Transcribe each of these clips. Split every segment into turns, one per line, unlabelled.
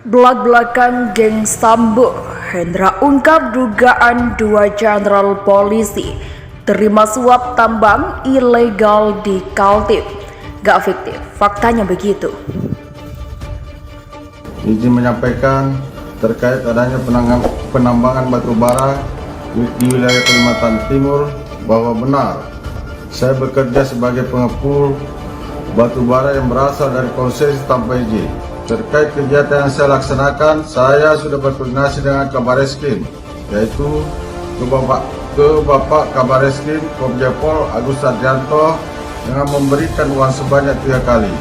Belak-belakan geng Sambo, Hendra ungkap dugaan 2 jenderal polisi terima suap tambang ilegal di Kaltim. Gak fiktif, faktanya begitu.
Izin menyampaikan terkait adanya penambangan batu bara di wilayah Kalimantan Timur bahwa benar saya bekerja sebagai pengepul batu bara yang berasal dari konsesi tanpa izin. Terkait kegiatan yang saya laksanakan, saya sudah berkoordinasi dengan Kabareskrim, yaitu ke Bapak Kabareskrim Komjen Pol Agus Sarjanto dengan memberikan uang sebanyak 3 kali,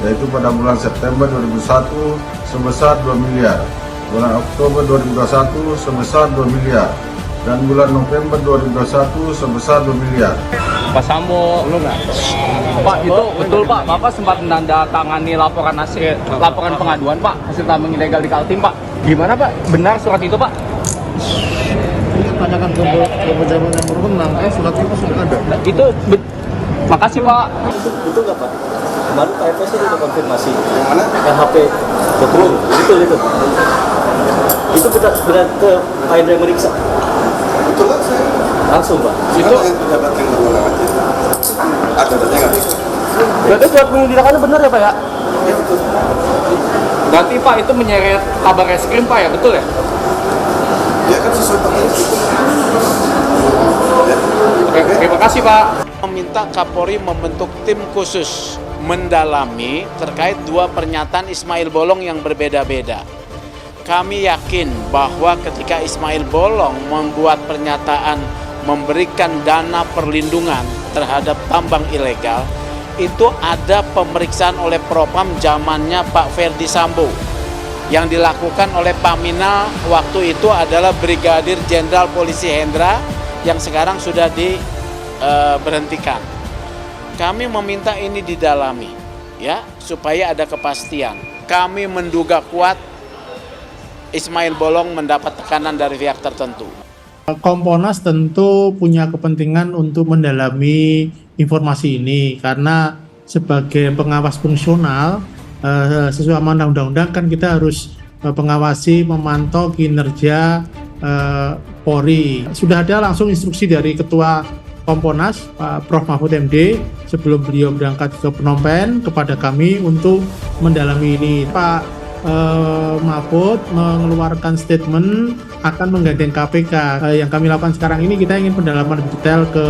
yaitu pada bulan September 2001 sebesar 2 miliar, bulan Oktober 2021 sebesar 2 miliar, dan bulan November 2021 sebesar 2 miliar.
Pak Sambo, Pak, itu betul Pak, Bapak sempat menandatangani laporan pengaduan Pak, hasil tambang ilegal di Kaltim Pak. Gimana Pak? Benar surat itu Pak?
Tanyakan ke pejabat yang berwenang, surat itu sudah ada.
Makasih Pak.
Itu nggak Pak? Kemarin Pak FS itu udah konfirmasi.
Yang mana?
LHP. Betul, itu. Itu benar ke Pak Hendra yang meriksa.
Betul kan saya?
Langsung Pak.
Itu pejabat yang berwenang aja. Ada datanya nggak bisa?
Berarti surat penyelidikannya benar ya Pak ya?
Ya betul.
Berarti Pak itu menyeret Kabareskrim Pak ya, betul ya?
Ya kan sesuai petunjuk.
Oke, terima kasih Pak.
Meminta Kapolri membentuk tim khusus mendalami terkait 2 pernyataan Ismail Bolong yang berbeda-beda. Kami yakin bahwa ketika Ismail Bolong membuat pernyataan memberikan dana perlindungan terhadap tambang ilegal, itu ada pemeriksaan oleh Propam zamannya Pak Ferdi Sambo yang dilakukan oleh Pamina waktu itu adalah Brigadir Jenderal Polisi Hendra yang sekarang sudah diberhentikan. Kami meminta ini didalami ya supaya ada kepastian. Kami menduga kuat Ismail Bolong mendapat tekanan dari pihak tertentu.
Kompolnas tentu punya kepentingan untuk mendalami informasi ini karena sebagai pengawas fungsional sesuai amanah undang-undang kan kita harus mengawasi, memantau kinerja Polri. Sudah ada langsung instruksi dari Ketua Kompolnas Pak Prof Mahfud MD sebelum beliau berangkat ke Phnom Penh kepada kami untuk mendalami ini. Pak Mahfud mengeluarkan statement akan menggandeng KPK. Yang kami lakukan sekarang ini kita ingin pendalaman lebih detail ke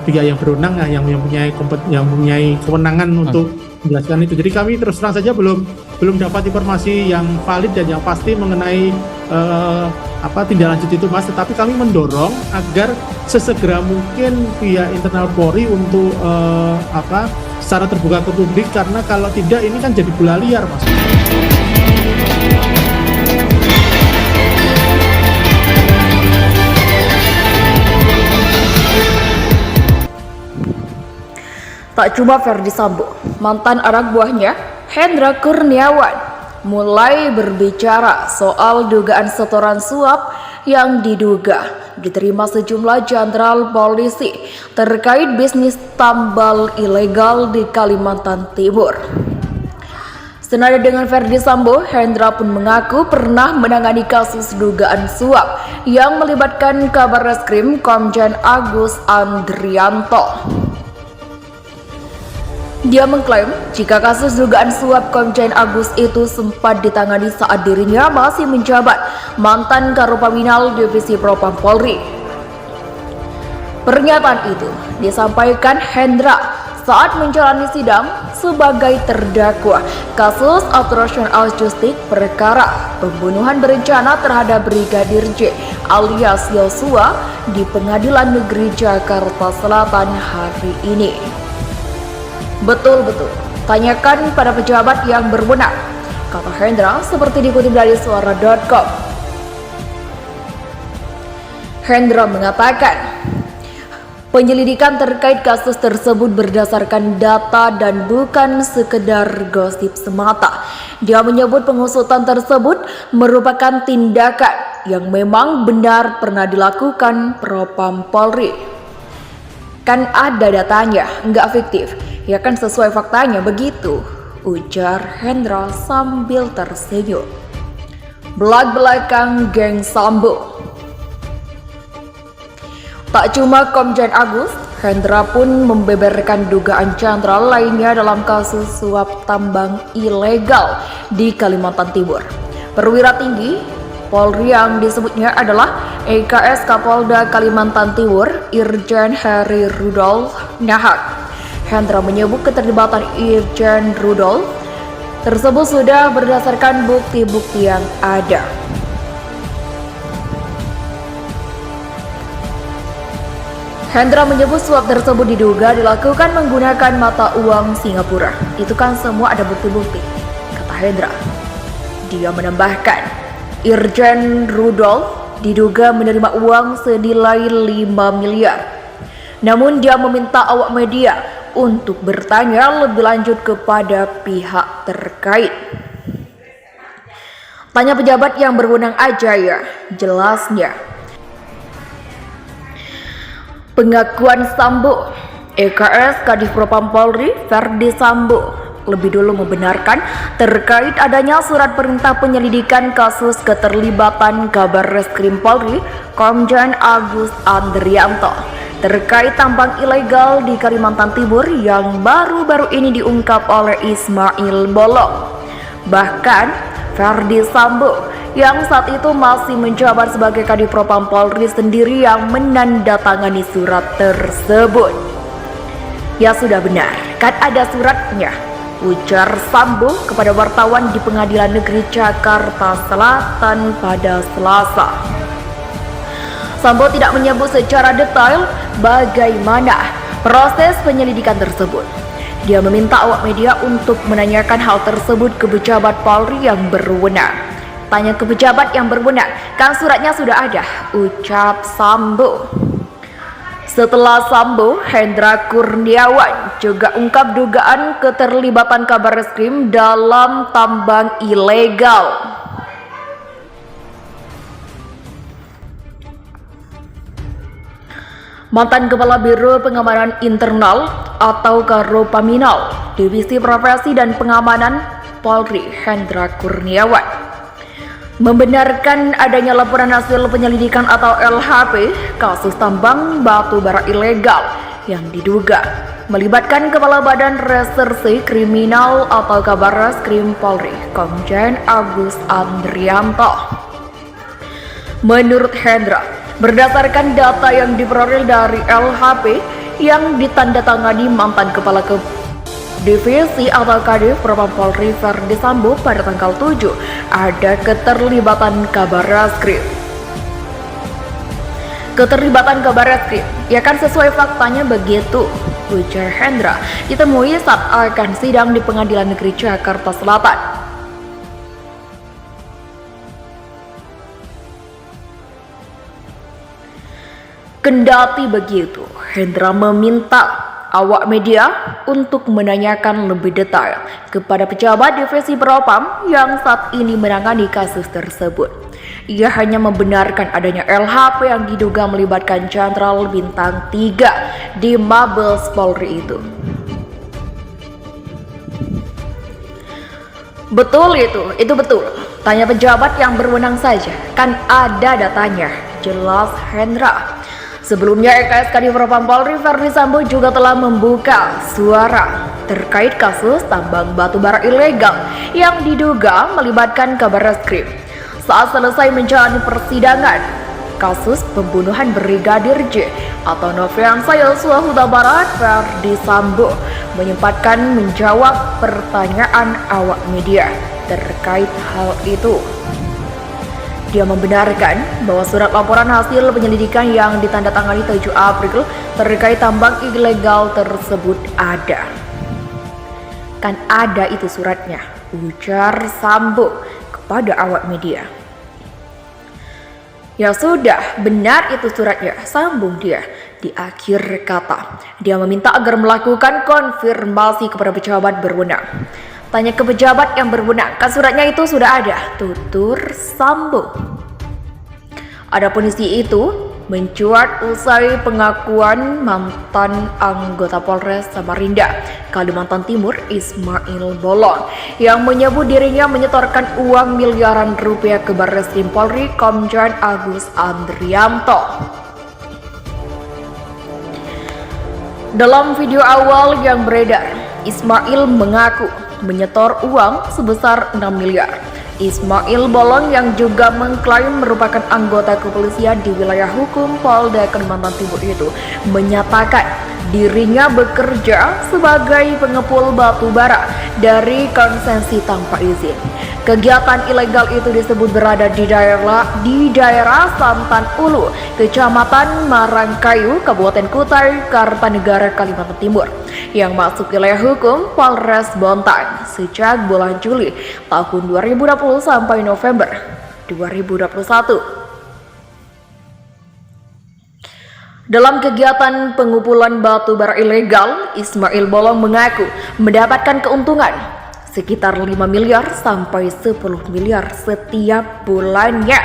pihak yang berwenang yang mempunyai kewenangan untuk menjelaskan itu. Jadi kami terus terang saja belum dapat informasi yang valid dan yang pasti mengenai tindak lanjut itu Mas. Tetapi kami mendorong agar sesegera mungkin pihak internal Polri untuk secara terbuka ke publik, karena kalau tidak ini kan jadi bola liar Mas.
Tak cuma Ferdi Sambo, mantan anak buahnya Hendra Kurniawan mulai berbicara soal dugaan setoran suap yang diduga diterima sejumlah jenderal polisi terkait bisnis tambal ilegal di Kalimantan Timur. Senada dengan Ferdi Sambo, Hendra pun mengaku pernah menangani kasus dugaan suap yang melibatkan Kabareskrim Komjen Agus Andrianto. Dia mengklaim jika kasus dugaan suap Komjen Agus itu sempat ditangani saat dirinya masih menjabat mantan Karopaminal Divisi Propam Polri. Pernyataan itu disampaikan Hendra saat menjalani sidang sebagai terdakwa kasus obstruction of justice perkara pembunuhan berencana terhadap Brigadir J alias Yosua di Pengadilan Negeri Jakarta Selatan hari ini. Betul-betul, tanyakan pada pejabat yang berwenang, kata Hendra seperti dikutip dari suara.com. Hendra mengatakan, penyelidikan terkait kasus tersebut berdasarkan data dan bukan sekedar gosip semata. Dia menyebut pengusutan tersebut merupakan tindakan yang memang benar pernah dilakukan Propam Polri. Kan ada datanya, nggak fiktif. Ya kan sesuai faktanya begitu, ujar Hendra sambil tersenyum. Belak-belakan geng Sambo. Tak cuma Komjen Agus, Hendra pun membeberkan dugaan Chandra lainnya dalam kasus suap tambang ilegal di Kalimantan Timur. Perwira tinggi Polri yang disebutnya adalah EKS Kapolda Kalimantan Timur, Irjen Heri Rudolf Nahak. Hendra menyebut keterlibatan Irjen Rudolf tersebut sudah berdasarkan bukti-bukti yang ada. Hendra menyebut suap tersebut diduga dilakukan menggunakan mata uang Singapura. Itu kan semua ada bukti-bukti, kata Hendra. Dia menambahkan, Irjen Rudolf diduga menerima uang senilai 5 miliar. Namun dia meminta awak media untuk bertanya lebih lanjut kepada pihak terkait. Tanya pejabat yang berwenang aja ya, jelasnya. Pengakuan Sambo, EKS Kadif Propam Polri Ferdi Sambo lebih dulu membenarkan terkait adanya surat perintah penyelidikan kasus keterlibatan Kabar Reskrim Polri Komjen Agus Andrianto terkait tambang ilegal di Kalimantan Timur yang baru-baru ini diungkap oleh Ismail Bolong. Bahkan Ferdi Sambo yang saat itu masih menjabat sebagai Kadif Propam Polri sendiri yang menandatangani surat tersebut. Ya sudah benar, kan ada suratnya, ujar Sambo kepada wartawan di Pengadilan Negeri Jakarta Selatan pada Selasa. Sambo tidak menyebut secara detail bagaimana proses penyelidikan tersebut. Dia meminta awak media untuk menanyakan hal tersebut ke pejabat Polri yang berwenang. Tanya ke pejabat yang berwenang, kan suratnya sudah ada, ucap Sambo. Setelah Sambo, Hendra Kurniawan juga ungkap dugaan keterlibatan Kabar Reskrim dalam tambang ilegal. Mantan Kepala Biro Pengamanan Internal atau Karopaminal, Divisi Profesi dan Pengamanan Polri, Hendra Kurniawan membenarkan adanya laporan hasil penyelidikan atau LHP kasus tambang batu bara ilegal yang diduga melibatkan Kepala Badan Reserse Kriminal atau Kabar Reskrim Polri, Komjen Agus Andrianto. Menurut Hendra, berdasarkan data yang diperoleh dari LHP yang ditandatangani mantan Kepala Divisi atau Kadif Propam Polri Ferdi Sambo pada tanggal 7 ada keterlibatan Kabar Reskrim. Keterlibatan Kabar Reskrim, ya kan sesuai faktanya begitu, ujar Hendra ditemui saat akan sidang di Pengadilan Negeri Jakarta Selatan. Kendati begitu, Hendra meminta awak media untuk menanyakan lebih detail kepada pejabat divisi Propam yang saat ini menangani kasus tersebut. Ia hanya membenarkan adanya LHP yang diduga melibatkan Jenderal Bintang 3 di Mabes Polri itu. Betul itu betul. Tanya pejabat yang berwenang saja, kan ada datanya, jelas Hendra. Sebelumnya, EKS Kadif Propam Polri Ferdi Sambo juga telah membuka suara terkait kasus tambang batu bara ilegal yang diduga melibatkan Kabar Reskrim. Saat selesai menjalani persidangan kasus pembunuhan Brigadir J atau Nofriansah Yosua Huta Barat, Ferdi Sambo menyempatkan menjawab pertanyaan awak media terkait hal itu. Dia membenarkan bahwa surat laporan hasil penyelidikan yang ditandatangani 7 April terkait tambang ilegal tersebut ada. Kan ada itu suratnya, ujar Sambo kepada awak media. Ya sudah, benar itu suratnya, sambung dia di akhir kata. Dia meminta agar melakukan konfirmasi kepada pejabat berwenang. Tanya ke pejabat yang berwenang, kan suratnya itu sudah ada, tutur Sambo. Adapun isi itu mencuat usai pengakuan mantan anggota Polres Samarinda, Kalimantan Timur Ismail Bolong yang menyebut dirinya menyetorkan uang miliaran rupiah ke Barreskrim Polri Komjen Agus Andrianto. Dalam video awal yang beredar, Ismail mengaku menyetor uang sebesar 6 miliar. Ismail Bolong yang juga mengklaim merupakan anggota kepolisian di wilayah hukum Polda Kalimantan Timur itu menyatakan dirinya bekerja sebagai pengepul batu bara dari konsesi tanpa izin. Kegiatan ilegal itu disebut berada di daerah Santan Ulu, Kecamatan Marangkayu, Kabupaten Kutai Kartanegara, Kalimantan Timur, yang masuk wilayah hukum Polres Bontang sejak bulan Juli tahun 2020 sampai November 2021. Dalam kegiatan pengupulan batu bara ilegal, Ismail Bolong mengaku mendapatkan keuntungan sekitar 5 miliar sampai 10 miliar setiap bulannya.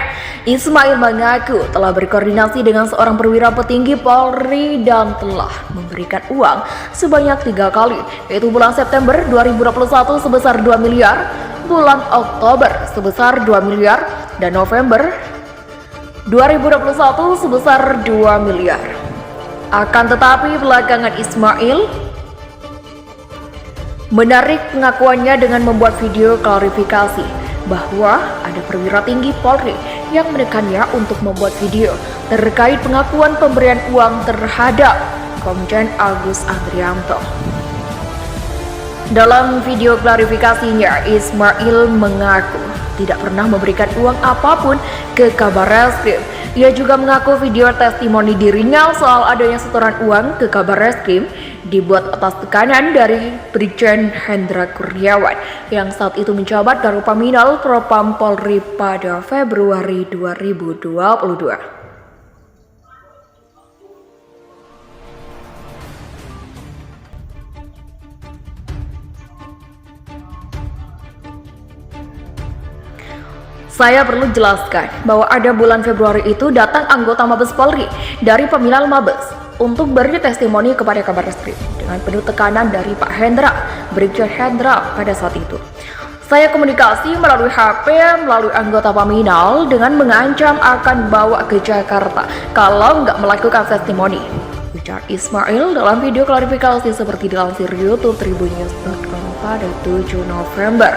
Ismail mengaku telah berkoordinasi dengan seorang perwira petinggi Polri dan telah memberikan uang sebanyak 3 kali, yaitu bulan September 2021 sebesar 2 miliar, bulan Oktober sebesar 2 miliar, dan November 2021 sebesar 2 miliar. Akan tetapi belakangan Ismail menarik pengakuannya dengan membuat video klarifikasi bahwa ada perwira tinggi Polri yang menekannya untuk membuat video terkait pengakuan pemberian uang terhadap Komjen Agus Andrianto. Dalam video klarifikasinya, Ismail mengaku tidak pernah memberikan uang apapun ke Kabar Reskrim. Ia juga mengaku video testimoni dirinya soal adanya setoran uang ke Kabar Reskrim dibuat atas tekanan dari Brigjen Hendra Kurniawan yang saat itu menjabat Karopaminal Propam Polri pada Februari 2022. Saya perlu jelaskan bahwa ada bulan Februari itu datang anggota Mabes Polri dari Peminal Mabes untuk beri testimoni kepada Kabar Reskrim dengan penuh tekanan dari Pak Hendra, Brigjen Hendra pada saat itu. Saya komunikasi melalui HP melalui anggota Paminal dengan mengancam akan bawa ke Jakarta kalau nggak melakukan testimoni, ujar Ismail dalam video klarifikasi seperti dilansir YouTube tribunnews.com pada 7 November.